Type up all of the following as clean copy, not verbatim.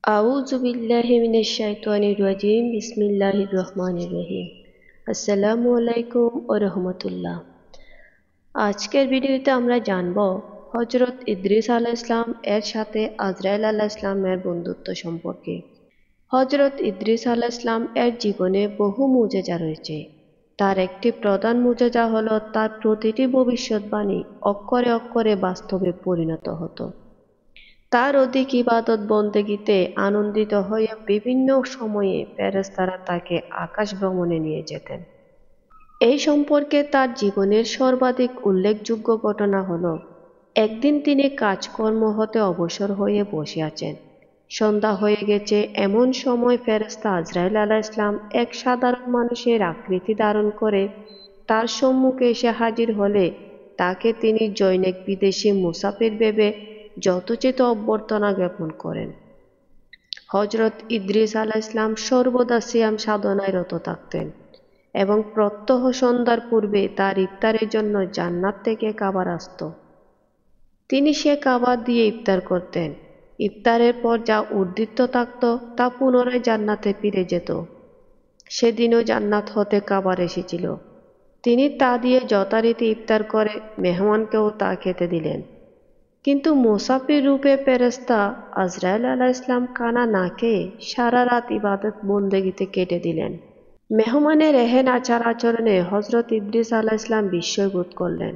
আউযু বিল্লাহি মিনাশ শাইতানির রাজিম বিসমিল্লাহির রহমানির রহিম। আসসালামু আলাইকুম ওয়া রাহমাতুল্লাহ। আজকের ভিডিওতে আমরা জানব হযরত ইদ্রিস আলাইহিস সালাম এর সাথে আজরাইল আলাইহিস সালামের বন্ধুত্ব সম্পর্কে। হযরত ইদ্রিস আলাইহিস সালাম এর জীবনে বহু মুজিজা রয়েছে। তার একটি প্রধান মুজিজা হলো তার প্রতিটি ভবিষ্যৎবাণী অক্ষরে অক্ষরে বাস্তবে পরিণত হতো। তার অধিক ইবাদত বন্দেগীতে আনন্দিত হয়ে বিভিন্ন সময়ে ফেরেশতারা তাকে আকাশ ভ্রমণে নিয়ে যেতেন। এই সম্পর্কে তার জীবনের সর্বাধিক উল্লেখযোগ্য ঘটনা হলো, একদিন তিনি কাজকর্ম হতে অবসর হয়ে বসে আছেন। সন্ধ্যা হয়ে গেছে, এমন সময় ফেরেশতা আজরাইল আলাইহিস সালাম এক সাধারণ মানুষের আকৃতি ধারণ করে তার সম্মুখে এসে হাজির হলে তাকে তিনি জনৈক বিদেশী মুসাফির ভেবে যথোচিত অভ্যর্থনা জ্ঞাপন করেন। হযরত ইদ্রিস আলাইহিস সালাম সর্বদা সিয়াম সাধনায় রত থাকতেন এবং প্রত্যহ সন্ধ্যার পূর্বে তার ইফতারের জন্য জান্নাত থেকে খাবার আসত। তিনি সে খাবার দিয়ে ইফতার করতেন। ইফতারের পর যা উর্দিত থাকত তা পুনরায় জান্নাতে ফিরে যেত। সেদিনও জান্নাত হতে খাবার এসেছিল। তিনি তা দিয়ে যথারীতি ইফতার করে মেহমানকেও তা খেতে দিলেন। কিন্তু মুসাফির রূপে ফেরেশতা আজরাইল আলাইহিস সালাম খানা না খেয়ে সারা রাত ইবাদত বন্দেগীতে কেটে দিলেন। মেহমানের এহেন আচার আচরণে হযরত ইদ্রিস আলাইহিস সালাম বিস্ময় বোধ করলেন।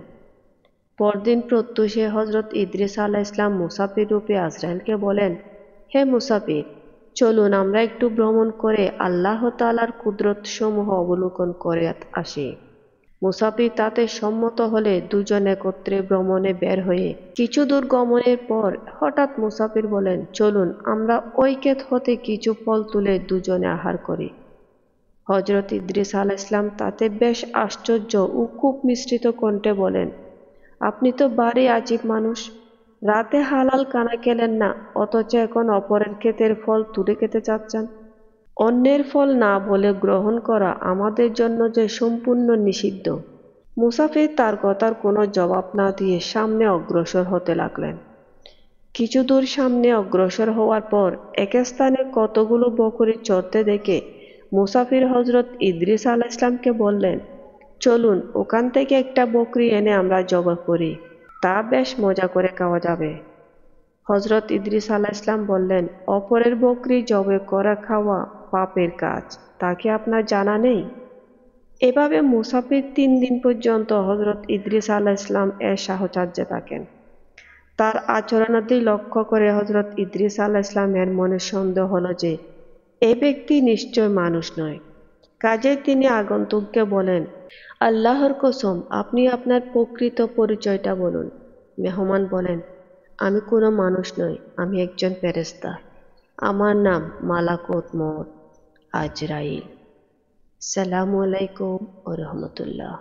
পরদিন প্রত্যুষে হযরত ইদ্রিস আলাইহিস সালাম মুসাফির রূপে আজরাইলকে বলেন, হে মুসাফির, চলুন আমরা একটু ভ্রমণ করে আল্লাহ তাআলার কুদরত সমূহ অবলোকন করে আসি। মুসাফির তাতে সম্মত হলে দুজন একত্রে ভ্রমণে বের হয়ে কিছু দূর গমনের পর হঠাৎ মুসাফির বলেন, চলুন আমরা ওই ক্ষেত হতে কিছু ফল তুলে দুজনে আহার করি। হযরত ইদ্রিস আলাইহিস সালাম তাতে বেশ আশ্চর্য ও খুব মিশ্রিত কণ্ঠে বলেন, আপনি তো ভারী আজীব মানুষ। রাতে হালাল খানা খেলেন না, অথচ এখন অপরের ক্ষেতের ফল তুলে খেতে চাচ্ছেন। অন্যের ফল না বলে গ্রহণ করা আমাদের জন্য যে সম্পূর্ণ নিষিদ্ধ। মুসাফির তার কথার কোনো জবাব না দিয়ে সামনে অগ্রসর হতে লাগলেন। কিছু দূর সামনে অগ্রসর হওয়ার পর এক স্থানে কতগুলো বকরী চরতে দেখে মুসাফির হযরত ইদ্রিস আলাইহিস সালামকে বললেন, চলুন ওখান থেকে একটা বকরী এনে আমরা জবাই করি, তা বেশ মজা করে খাওয়া যাবে। হযরত ইদ্রিস আলাইহিস সালাম বললেন, অপরের বকরী জবাই করা খাওয়া পাপের কাজ, তা কি আপনার জানা নেই? এভাবে মুসাফির 3 দিন পর্যন্ত হযরত ইদ্রিস আলাইহিস সালাম এর সাহচর্যে থাকেন। তার আচরণাদি লক্ষ্য করে হযরত ইদ্রিস আলাইহিস সালামের মনে সন্দেহ হলো যে এ ব্যক্তি নিশ্চয় মানুষ নয়। কাজেই তিনি আগন্তুককে বলেন, আল্লাহর কসম, আপনি আপনার প্রকৃত পরিচয়টা বলুন। মেহমান বলেন, আমি কোনো মানুষ নই, আমি একজন ফেরেশতা। আমার নাম মালাকুত মউত আজরাইল। সালামু আলাইকুম ওয়া রাহমাতুল্লাহ।